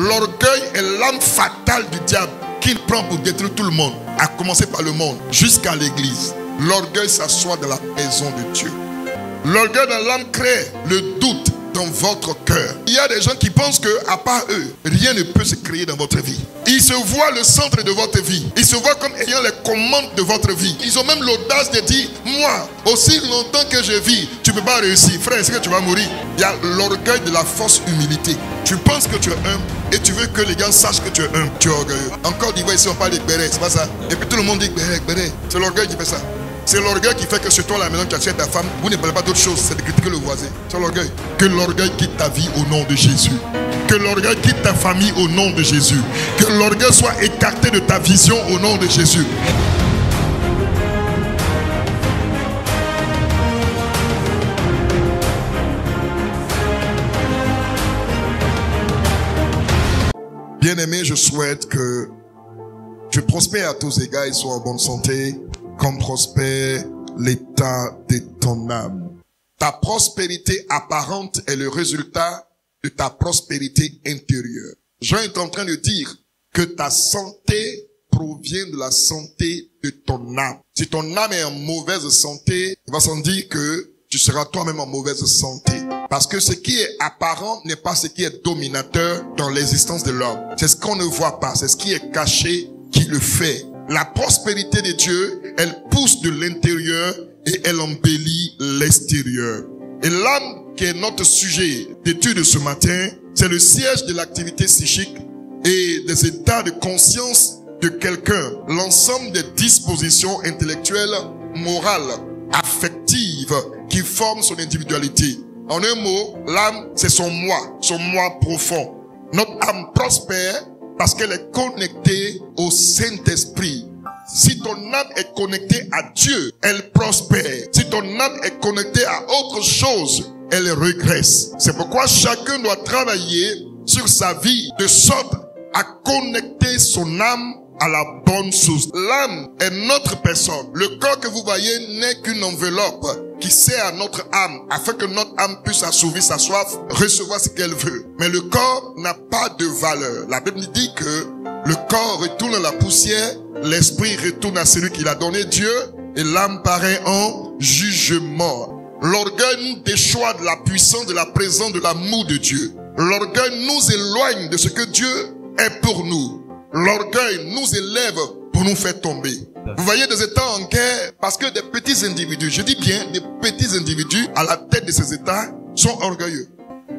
L'orgueil est l'arme fatale du diable qu'il prend pour détruire tout le monde, à commencer par le monde, jusqu'à l'église. L'orgueil s'assoit dans la maison de Dieu. L'orgueil dans l'âme crée le doute dans votre cœur. Il y a des gens qui pensent que, à part eux, rien ne peut se créer dans votre vie. Ils se voient le centre de votre vie. Ils se voient comme ayant les commandes de votre vie. Ils ont même l'audace de dire, moi, aussi longtemps que je vis, tu ne peux pas réussir. Frère, est-ce que tu vas mourir? Il y a l'orgueil de la fausse humilité. Tu penses que tu es humble et tu veux que les gens sachent que tu es humble. Tu es orgueilleux. Encore d'Ivoire, ici on parle de béret, c'est pas ça. Et puis tout le monde dit béret. C'est l'orgueil qui fait ça. C'est l'orgueil qui fait que sur toi, la maison, tu achètes ta femme, vous ne parlez pas d'autre chose, c'est de critiquer le voisin. C'est l'orgueil. Que l'orgueil quitte ta vie au nom de Jésus. Que l'orgueil quitte ta famille au nom de Jésus. Que l'orgueil soit écarté de ta vision au nom de Jésus. Bien-aimé, je souhaite que tu prospères à tous égards et sois en bonne santé, comme prospère l'état de ton âme. Ta prospérité apparente est le résultat de ta prospérité intérieure. Jean est en train de dire que ta santé provient de la santé de ton âme. Si ton âme est en mauvaise santé, il va sans dire que tu seras toi-même en mauvaise santé. Parce que ce qui est apparent n'est pas ce qui est dominateur dans l'existence de l'homme. C'est ce qu'on ne voit pas, c'est ce qui est caché qui le fait. La prospérité de Dieu, elle pousse de l'intérieur et elle embellit l'extérieur. Et l'âme, qui est notre sujet d'étude ce matin, c'est le siège de l'activité psychique et des états de conscience de quelqu'un. L'ensemble des dispositions intellectuelles, morales, affectives qui forment son individualité. En un mot, l'âme, c'est son moi profond. Notre âme prospère parce qu'elle est connectée au Saint-Esprit. Si ton âme est connectée à Dieu, elle prospère. Si ton âme est connectée à autre chose, elle régresse. C'est pourquoi chacun doit travailler sur sa vie de sorte à connecter son âme à la bonne source. L'âme est notre personne. Le corps que vous voyez n'est qu'une enveloppe qui sert à notre âme, afin que notre âme puisse assouvir sa soif, recevoir ce qu'elle veut. Mais le corps n'a pas de valeur. La Bible dit que le corps retourne à la poussière, l'esprit retourne à celui qui l'a donné, Dieu, et l'âme paraît en jugement. L'orgueil nous déchoit de la puissance, de la présence, de l'amour de Dieu. L'orgueil nous éloigne de ce que Dieu est pour nous. L'orgueil nous élève pour nous faire tomber. Vous voyez des États en guerre parce que des petits individus, je dis bien des petits individus à la tête de ces États sont orgueilleux.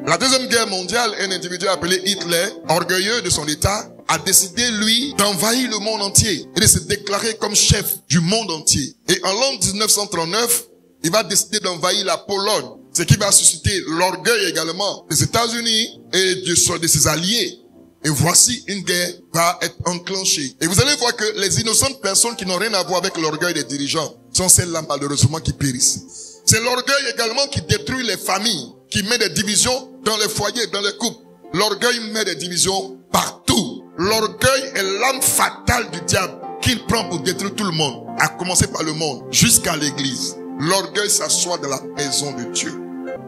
La deuxième guerre mondiale, un individu appelé Hitler, orgueilleux de son État, a décidé lui d'envahir le monde entier et de se déclarer comme chef du monde entier. Et en l'an 1939, il va décider d'envahir la Pologne, ce qui va susciter l'orgueil également des États-Unis et de ses alliés. Et voici une guerre va être enclenchée. Et vous allez voir que les innocentes personnes qui n'ont rien à voir avec l'orgueil des dirigeants sont celles-là malheureusement qui périssent. C'est l'orgueil également qui détruit les familles, qui met des divisions dans les foyers, dans les couples. L'orgueil met des divisions partout. L'orgueil est l'arme fatale du diable qu'il prend pour détruire tout le monde, à commencer par le monde, jusqu'à l'église. L'orgueil s'assoit dans la maison de Dieu.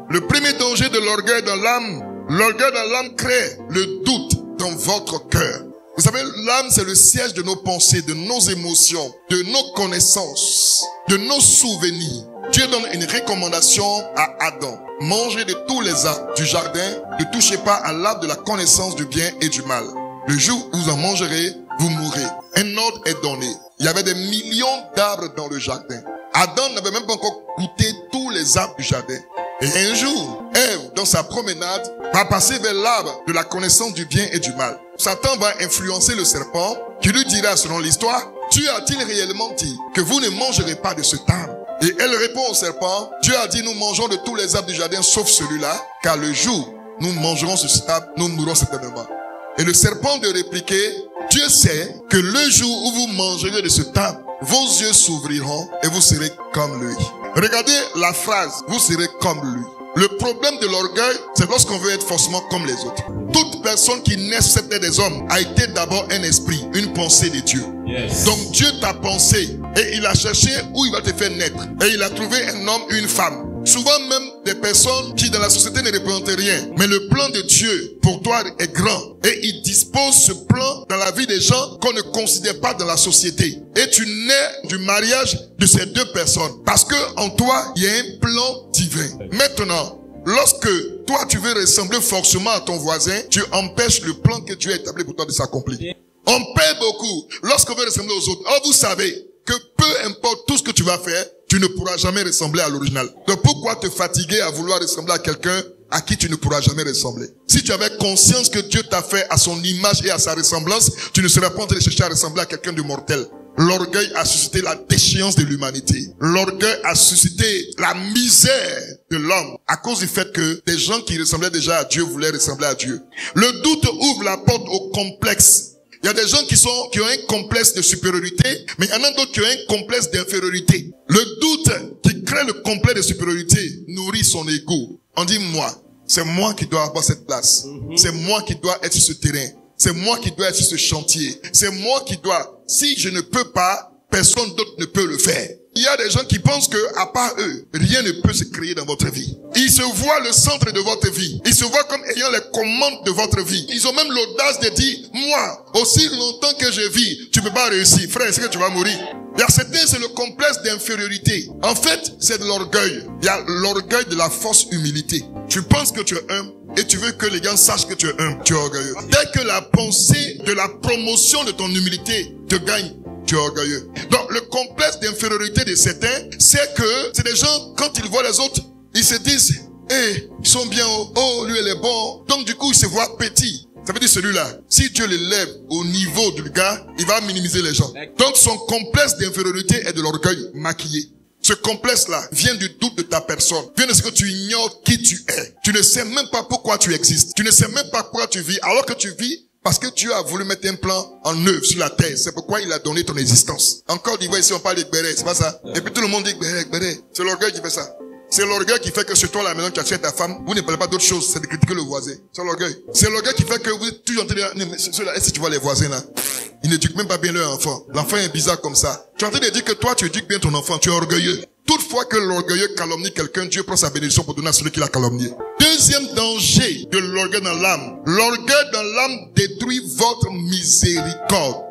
Le premier danger de l'orgueil dans l'âme crée le doute dans votre cœur. Vous savez, l'âme, c'est le siège de nos pensées, de nos émotions, de nos connaissances, de nos souvenirs. Dieu donne une recommandation à Adam. Mangez de tous les arbres du jardin, ne touchez pas à l'arbre de la connaissance du bien et du mal. Le jour où vous en mangerez, vous mourrez. Un ordre est donné. Il y avait des millions d'arbres dans le jardin. Adam n'avait même pas encore goûté tous les arbres du jardin. Et un jour, Ève, dans sa promenade, va passer vers l'arbre de la connaissance du bien et du mal. Satan va influencer le serpent, qui lui dira, selon l'histoire, Dieu a-t-il réellement dit que vous ne mangerez pas de cet arbre? Et elle répond au serpent, Dieu a dit, nous mangeons de tous les arbres du jardin, sauf celui-là, car le jour où nous mangerons de cet arbre, nous mourrons certainement. Et le serpent de répliquer, Dieu sait que le jour où vous mangerez de cet arbre, vos yeux s'ouvriront et vous serez comme lui. Regardez la phrase, vous serez comme lui. Le problème de l'orgueil, c'est lorsqu'on veut être forcément comme les autres. Toute personne qui naît sur cette terre des hommes a été d'abord un esprit, une pensée de Dieu. Yes. Donc Dieu t'a pensé et il a cherché où il va te faire naître. Et il a trouvé un homme, une femme. Souvent même des personnes qui dans la société ne représentent rien. Mais le plan de Dieu pour toi est grand. Et il gens qu'on ne considère pas dans la société. Et tu nais du mariage de ces deux personnes. Parce que en toi, il y a un plan divin. Maintenant, lorsque toi, tu veux ressembler forcément à ton voisin, tu empêches le plan que Dieu a établi pour toi de s'accomplir. On paie beaucoup lorsqu'on veut ressembler aux autres. Or, vous savez que peu importe tout ce que tu vas faire, tu ne pourras jamais ressembler à l'original. Donc pourquoi te fatiguer à vouloir ressembler à quelqu'un à qui tu ne pourras jamais ressembler? Si tu avais conscience que Dieu t'a fait à son image et à sa ressemblance, tu ne serais pas en train de chercher à ressembler à quelqu'un de mortel. L'orgueil a suscité la déchéance de l'humanité. L'orgueil a suscité la misère de l'homme à cause du fait que des gens qui ressemblaient déjà à Dieu voulaient ressembler à Dieu. Le doute ouvre la porte au complexe. Il y a des gens qui ont un complexe de supériorité, mais il y en a d'autres qui ont un complexe d'infériorité. Le doute qui crée le complexe de supériorité nourrit son ego. On dit moi, c'est moi qui dois avoir cette place. C'est moi qui dois être sur ce terrain. C'est moi qui dois être sur ce chantier. C'est moi qui dois. Si je ne peux pas, personne d'autre ne peut le faire. Il y a des gens qui pensent que, à part eux, rien ne peut se créer dans votre vie. Ils se voient le centre de votre vie. Ils se voient comme ayant les commandes de votre vie. Ils ont même l'audace de dire, moi, aussi longtemps que je vis, tu peux pas réussir. Frère, est-ce que tu vas mourir? Il y a certains, c'est le complexe d'infériorité. En fait, c'est de l'orgueil. Il y a l'orgueil de la fausse humilité. Tu penses que tu es humble et tu veux que les gens sachent que tu es humble. Tu es orgueilleux. Dès que la pensée de la promotion de ton humilité te gagne, tu es orgueilleux. Donc, le complexe d'infériorité de certains, c'est que c'est des gens, quand ils voient les autres, ils se disent, ils sont bien, oh, lui, elle est bon. Donc, du coup, ils se voient petits. Ça veut dire celui-là, si Dieu l'élève au niveau du gars, il va minimiser les gens. Donc, son complexe d'infériorité est de l'orgueil maquillé. Ce complexe-là vient du doute de ta personne. Vient de ce que tu ignores qui tu es. Tu ne sais même pas pourquoi tu existes. Tu ne sais même pas pourquoi tu vis, alors que tu vis parce que Dieu a voulu mettre un plan en œuvre sur la terre. C'est pourquoi il a donné ton existence. Encore d'Ivoire, ici on parle de Gbéré, c'est pas ça? Et puis tout le monde dit Gbéré. C'est l'orgueil qui fait ça. C'est l'orgueil qui fait que sur toi, à la maison, tu as tué ta femme. Vous ne parlez pas d'autre chose, c'est de critiquer le voisin. C'est l'orgueil. C'est l'orgueil qui fait que vous êtes toujours en train de dire, est-ce que tu vois les voisins là? Ils n'éduquent même pas bien leur enfant. L'enfant est bizarre comme ça. Tu es en train de dire que toi, tu éduques bien ton enfant. Tu es orgueilleux. Toutefois que l'orgueilleux calomnie quelqu'un, Dieu prend sa bénédiction pour donner à celui qui l'a calomnié. Deuxième danger de l'orgueil dans l'âme. L'orgueil dans l'âme détruit votre miséricorde.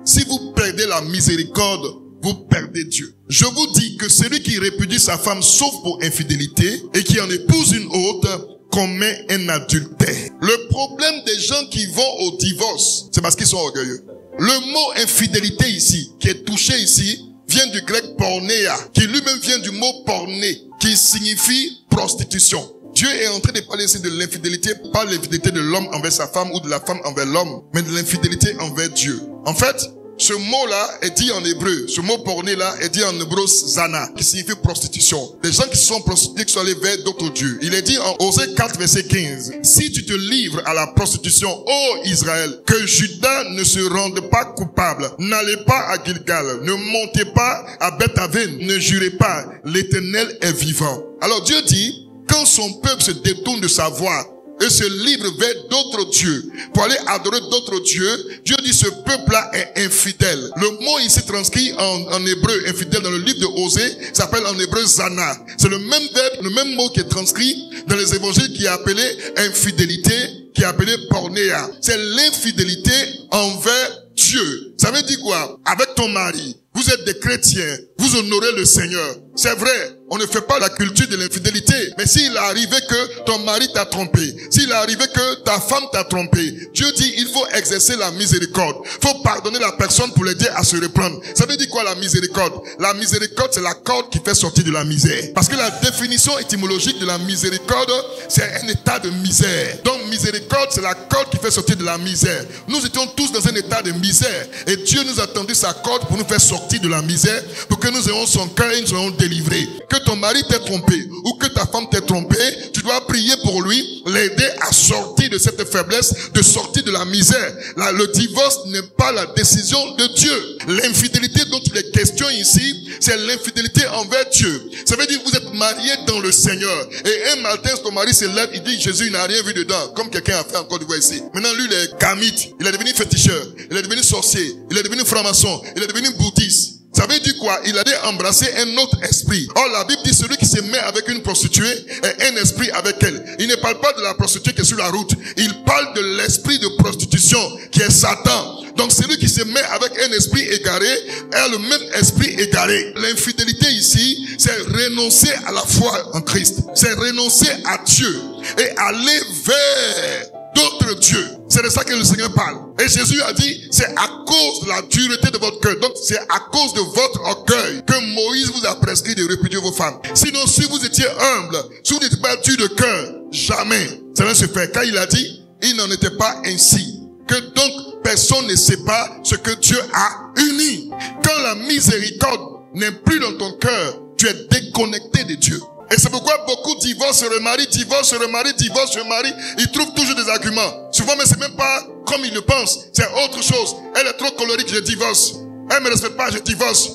Si vous perdez la miséricorde, vous perdez Dieu. Je vous dis que celui qui répudie sa femme sauf pour infidélité et qui en épouse une autre commet un adultère. Le problème des gens qui vont au divorce, c'est parce qu'ils sont orgueilleux. Le mot infidélité ici, qui est touché ici, vient du grec pornéa, qui lui-même vient du mot porné, qui signifie prostitution. Dieu est en train de parler ici de l'infidélité, pas l'infidélité de l'homme envers sa femme ou de la femme envers l'homme, mais de l'infidélité envers Dieu. En fait, ce mot-là est dit en hébreu. Ce mot porné-là est dit en hébreu zana, qui signifie prostitution. Les gens qui sont prostitués, qui sont allés vers d'autres dieux. Il est dit en Osée 4, verset 15. Si tu te livres à la prostitution, ô Israël, que Juda ne se rende pas coupable. N'allez pas à Gilgal. Ne montez pas à Beth-Aven. Ne jurez pas. L'Éternel est vivant. Alors Dieu dit, quand son peuple se détourne de sa voie, et se livre vers d'autres dieux, pour aller adorer d'autres dieux, Dieu dit ce peuple-là est infidèle. Le mot ici transcrit en hébreu, infidèle, dans le livre de Osée, s'appelle en hébreu zana. C'est le même verbe, le même mot qui est transcrit dans les évangiles qui est appelé infidélité, qui est appelé pornéa. C'est l'infidélité envers Dieu. Ça veut dire quoi? Avec ton mari, vous êtes des chrétiens, vous honorez le Seigneur. C'est vrai, on ne fait pas la culture de l'infidélité. Mais s'il est arrivé que ton mari t'a trompé, s'il est arrivé que ta femme t'a trompé, Dieu dit il faut exercer la miséricorde. Il faut pardonner la personne pour l'aider à se reprendre. Ça veut dire quoi la miséricorde? La miséricorde, c'est la corde qui fait sortir de la misère. Parce que la définition étymologique de la miséricorde, c'est un état de misère. Donc miséricorde, c'est la corde qui fait sortir de la misère. Nous étions tous dans un état de misère. Et Dieu nous a tendu sa corde pour nous faire sortir de la misère, pour que nous ayons son cœur et nous soyons délivrés. Que ton mari t'ait trompé ou que ta femme t'ait trompé, tu dois prier pour lui, l'aider à sortir de cette faiblesse, de sortir de la misère. Là, le divorce n'est pas la décision de Dieu. L'infidélité dont il est question ici, c'est l'infidélité envers Dieu. Ça veut dire que vous êtes mariés dans le Seigneur. Et un matin, ton mari se lève, il dit Jésus, il n'a rien vu dedans, comme quelqu'un a fait encore du ici. Maintenant, lui, il est gamite, il est devenu féticheur, il est devenu sorcier, il est devenu franc-maçon, il est devenu bouddhiste. Ça veut dire quoi? Il allait embrasser un autre esprit. Or, la Bible dit celui qui se met avec une prostituée est un esprit avec elle. Il ne parle pas de la prostituée qui est sur la route. Il parle de l'esprit de prostitution qui est Satan. Donc celui qui se met avec un esprit égaré a le même esprit égaré. L'infidélité ici, c'est renoncer à la foi en Christ. C'est renoncer à Dieu et aller vers d'autres dieux. C'est de ça que le Seigneur parle. Et Jésus a dit, c'est à cause de la dureté de votre cœur. Donc c'est à cause de votre orgueil que Moïse vous a prescrit de répudier vos femmes. Sinon, si vous étiez humble, si vous n'étiez pas dur de cœur, jamais ça ne se fait. Car il a dit, il n'en était pas ainsi. Que donc personne ne sait pas ce que Dieu a uni. Quand la miséricorde n'est plus dans ton cœur, tu es déconnecté de Dieu. Et c'est pourquoi beaucoup divorcent, se remarient, divorcent, se remarient, divorcent, se remarient. Ils trouvent toujours des arguments. Souvent, mais c'est même pas comme ils le pensent. C'est autre chose. Elle est trop colérique, je divorce. Elle me respecte pas, je divorce.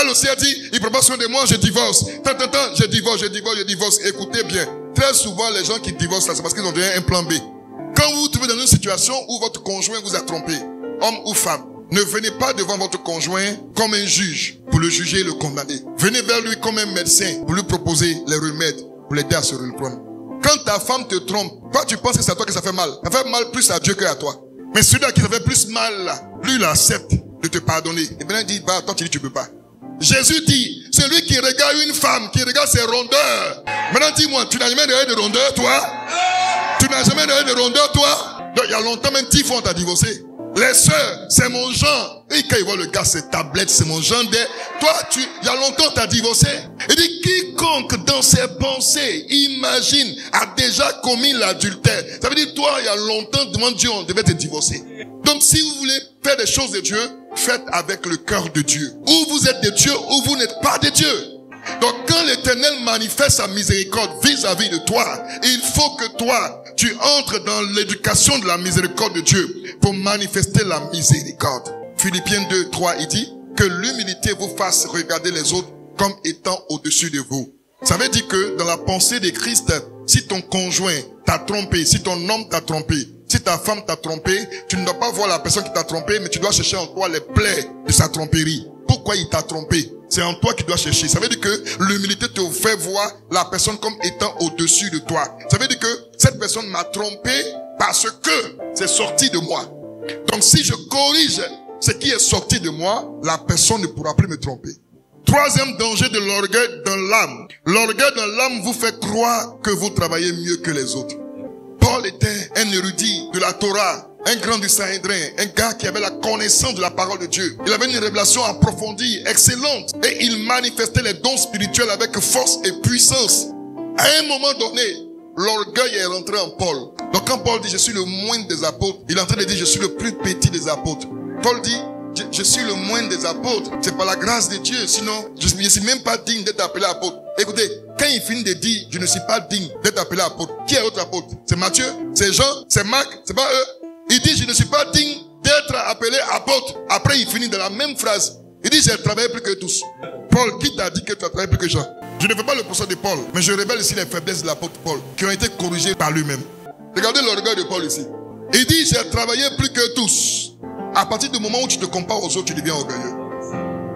Elle aussi a dit, il prend pas soin de moi, je divorce. Je divorce. Écoutez bien. Très souvent, les gens qui divorcent là, c'est parce qu'ils ont donné un plan B. Quand vous vous trouvez dans une situation où votre conjoint vous a trompé, homme ou femme, ne venez pas devant votre conjoint comme un juge pour le juger et le condamner. Venez vers lui comme un médecin pour lui proposer les remèdes, pour l'aider à se reprendre. Quand ta femme te trompe, toi tu penses que c'est à toi que ça fait mal. Ça fait mal plus à Dieu que à toi. Mais celui à qui ça fait plus mal là, lui il accepte de te pardonner. Et maintenant il dit, bah toi tu dis tu peux pas. Jésus dit, celui qui regarde une femme, qui regarde ses rondeurs. Maintenant dis-moi, tu n'as jamais regardé de rondeurs toi? Tu n'as jamais regardé de rondeurs toi? Donc il y a longtemps même Tifon t'a divorcé. Les sœurs, c'est mon genre. Et quand ils voient le gars, c'est tablette, c'est mon genre. Toi, il y a longtemps, t'as divorcé. Il dit, quiconque dans ses pensées, imagine, a déjà commis l'adultère. Ça veut dire, toi, il y a longtemps, devant Dieu, on devait te divorcer. Donc, si vous voulez faire des choses de Dieu, faites avec le cœur de Dieu. Ou vous êtes de Dieu, ou vous n'êtes pas de Dieu. Donc, quand l'Éternel manifeste sa miséricorde vis-à-vis de toi, il faut que toi, tu entres dans l'éducation de la miséricorde de Dieu pour manifester la miséricorde. Philippiens 2, 3, il dit que l'humilité vous fasse regarder les autres comme étant au-dessus de vous. Ça veut dire que dans la pensée de Christ, si ton conjoint t'a trompé, si ton homme t'a trompé, si ta femme t'a trompé, tu ne dois pas voir la personne qui t'a trompé, mais tu dois chercher en toi les plaies de sa tromperie. Pourquoi il t'a trompé? C'est en toi qui dois chercher. Ça veut dire que l'humilité te fait voir la personne comme étant au-dessus de toi. Ça veut dire que cette personne m'a trompé parce que c'est sorti de moi. Donc si je corrige ce qui est sorti de moi, la personne ne pourra plus me tromper. Troisième danger de l'orgueil dans l'âme. L'orgueil dans l'âme vous fait croire que vous travaillez mieux que les autres. Paul était un érudit de la Torah, un grand du Sanhédrin, un gars qui avait la connaissance de la parole de Dieu. Il avait une révélation approfondie, excellente, et il manifestait les dons spirituels avec force et puissance. À un moment donné, l'orgueil est rentré en Paul. Donc quand Paul dit je suis le moindre des apôtres, il est en train de dire je suis le plus petit des apôtres. Paul dit je suis le moindre des apôtres. C'est par la grâce de Dieu, sinon je ne suis même pas digne d'être appelé apôtre. Écoutez, quand il finit de dire je ne suis pas digne d'être appelé apôtre, qui est autre apôtre? C'est Matthieu, c'est Jean, c'est Marc, c'est pas eux. Il dit je ne suis pas digne d'être appelé apôtre. Après il finit dans la même phrase. Il dit j'ai travaillé plus que tous. Paul, qui t'a dit que tu as travaillé plus que Jean? Je ne fais pas le procès de Paul, mais je révèle ici les faiblesses de l'apôtre Paul qui ont été corrigées par lui-même. Regardez l'orgueil de Paul ici. Il dit j'ai travaillé plus que tous. À partir du moment où tu te compares aux autres, tu deviens orgueilleux.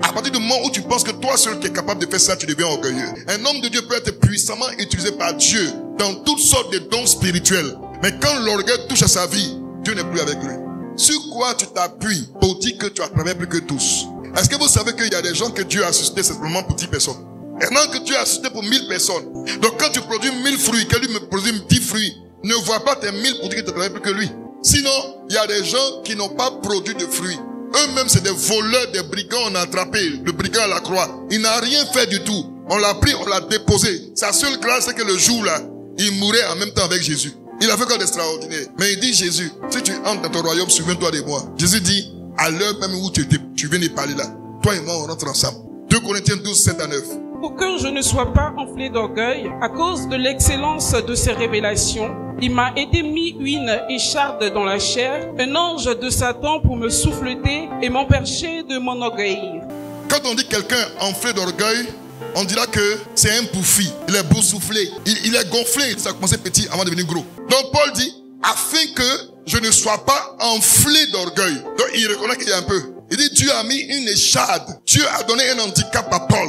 À partir du moment où tu penses que toi seul qui es capable de faire ça, tu deviens orgueilleux. Un homme de Dieu peut être puissamment utilisé par Dieu dans toutes sortes de dons spirituels. Mais quand l'orgueil touche à sa vie, Dieu n'est plus avec lui. Sur quoi tu t'appuies pour dire que tu as travaillé plus que tous? Est-ce que vous savez qu'il y a des gens que Dieu a suscité simplement pour 10 personnes? Maintenant que Dieu a suscité pour 1000 personnes. Donc quand tu produis 1000 fruits, que lui me produit 10 fruits, ne vois pas tes 1000 pour dire que tu as travaillé plus que lui. Sinon, il y a des gens qui n'ont pas produit de fruits. Eux-mêmes, c'est des voleurs, des brigands. On a attrapé le brigand à la croix. Il n'a rien fait du tout. On l'a pris, on l'a déposé. Sa seule grâce, c'est que le jour-là, il mourait en même temps avec Jésus. Il a fait quoi d'extraordinaire? Mais il dit, Jésus, si tu entres dans ton royaume, souviens-toi de moi. Jésus dit, à l'heure même où tu viens de parler là, toi et moi, on rentre ensemble. 2 Corinthiens 12, 7 à 9. Pour que je ne sois pas enflé d'orgueil, à cause de l'excellence de ses révélations, il m'a été mis une écharde dans la chair, un ange de Satan pour me souffleter et m'empercher de mon orgueil. Quand on dit quelqu'un enflé d'orgueil, on dira que c'est un bouffi. Il est boursouflé. Il est gonflé. Ça a commencé petit avant de devenir gros. Donc Paul dit, afin que je ne sois pas enflé d'orgueil. Donc il reconnaît qu'il y a un peu. Il dit, Dieu a mis une écharde. Dieu a donné un handicap à Paul.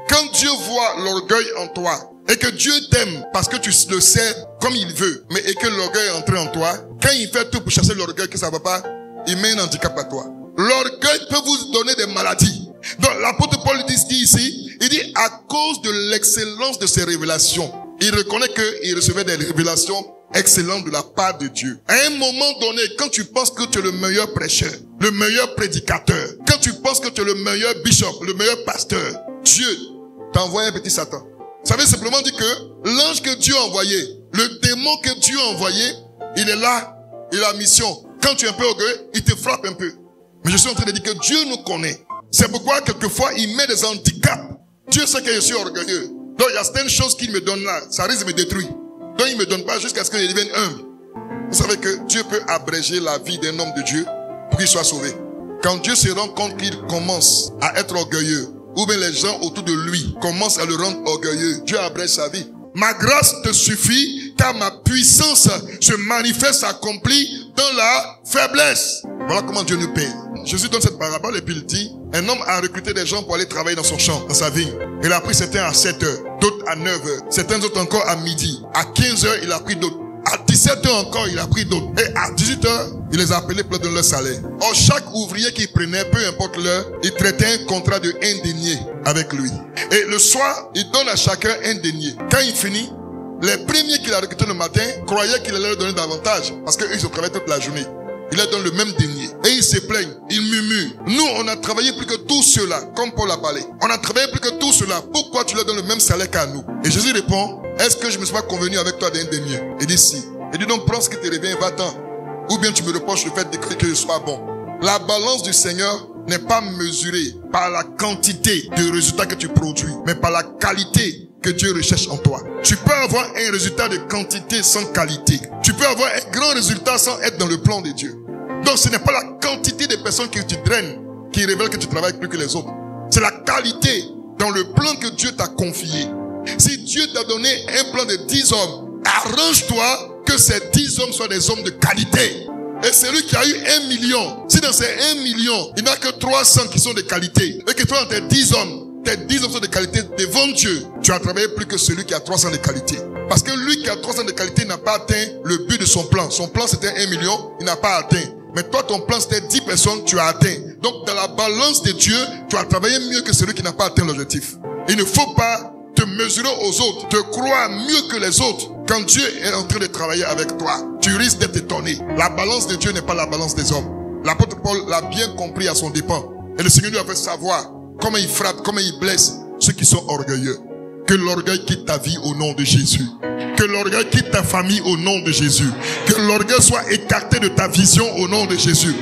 Quand Dieu voit l'orgueil en toi, et que Dieu t'aime parce que tu le sais comme il veut, mais et que l'orgueil est entré en toi, quand il fait tout pour chasser l'orgueil que ça va pas, il met un handicap à toi. L'orgueil peut vous donner des maladies. Donc l'apôtre Paul dit ici, il dit à cause de l'excellence de ses révélations. Il reconnaît qu'il recevait des révélations excellentes de la part de Dieu. À un moment donné, quand tu penses que tu es le meilleur prêcheur, le meilleur prédicateur, quand tu penses que tu es le meilleur bishop, le meilleur pasteur, Dieu t'envoie un petit Satan. Ça veut simplement dire que l'ange que Dieu a envoyé, le démon que Dieu a envoyé, il est là, il a mission. Quand tu es un peu orgueilleux, il te frappe un peu. Mais je suis en train de dire que Dieu nous connaît. C'est pourquoi quelquefois il met des handicaps. Dieu sait que je suis orgueilleux. Donc il y a certaines choses qu'il me donne là, ça risque de me détruire. Donc il ne me donne pas jusqu'à ce que je devienne humble. Vous savez que Dieu peut abréger la vie d'un homme de Dieu pour qu'il soit sauvé. Quand Dieu se rend compte qu'il commence à être orgueilleux, ou bien les gens autour de lui commencent à le rendre orgueilleux, Dieu abrège sa vie. Ma grâce te suffit, car ma puissance se manifeste, s'accomplit dans la faiblesse. Voilà comment Dieu nous paye. Jésus donne cette parabole et puis il dit, un homme a recruté des gens pour aller travailler dans son champ, dans sa vigne. Il a pris certains à 7 heures, d'autres à 9 heures, certains autres encore à midi. À 15 heures, il a pris d'autres. À 17 heures encore, il a pris d'autres. Et à 18 heures, il les a appelés pour leur donner leur salaire. Or, chaque ouvrier qu'il prenait, peu importe l'heure, il traitait un contrat de 1 denier avec lui. Et le soir, il donne à chacun 1 denier. Quand il finit, les premiers qu'il a recrutés le matin croyaient qu'il allait leur donner davantage parce qu'ils se travaillaient toute la journée. Il leur donne le même denier. Et ils se plaignent, ils murmurent. Nous, on a travaillé plus que tous ceux-là, comme Paul a parlé. On a travaillé plus que tous ceux-là. Pourquoi tu leur donnes le même salaire qu'à nous? Et Jésus répond, est-ce que je me suis pas convenu avec toi d'un denier? Il dit si. Il dit donc prends ce qui te revient, va-t'en. Ou bien tu me reproches le fait que je sois bon. La balance du Seigneur n'est pas mesurée par la quantité de résultats que tu produis, mais par la qualité que Dieu recherche en toi. Tu peux avoir un résultat de quantité sans qualité. Tu peux avoir un grand résultat sans être dans le plan de Dieu. Donc ce n'est pas la quantité de personnes que tu draines qui révèle que tu travailles plus que les autres. C'est la qualité dans le plan que Dieu t'a confié. Si Dieu t'a donné un plan de 10 hommes, arrange-toi que ces 10 hommes soient des hommes de qualité. Et celui qui a eu 1 million, si dans ces 1 million, il n'y a que 300 qui sont de qualité, et que toi dans tes 10 hommes sont de qualité devant Dieu, tu as travaillé plus que celui qui a 300 de qualité. Parce que lui qui a 300 de qualité n'a pas atteint le but de son plan. Son plan c'était 1 million, il n'a pas atteint. Mais toi ton plan c'était 10 personnes, tu as atteint. Donc dans la balance de Dieu, tu as travaillé mieux que celui qui n'a pas atteint l'objectif. Il ne faut pas te mesurer aux autres, te croire mieux que les autres. Quand Dieu est en train de travailler avec toi, tu risques d'être étonné. La balance de Dieu n'est pas la balance des hommes. L'apôtre Paul l'a bien compris à son dépens. Et le Seigneur lui a fait savoir comment il frappe, comment il blesse ceux qui sont orgueilleux. Que l'orgueil quitte ta vie au nom de Jésus. Que l'orgueil quitte ta famille au nom de Jésus. Que l'orgueil soit écarté de ta vision au nom de Jésus.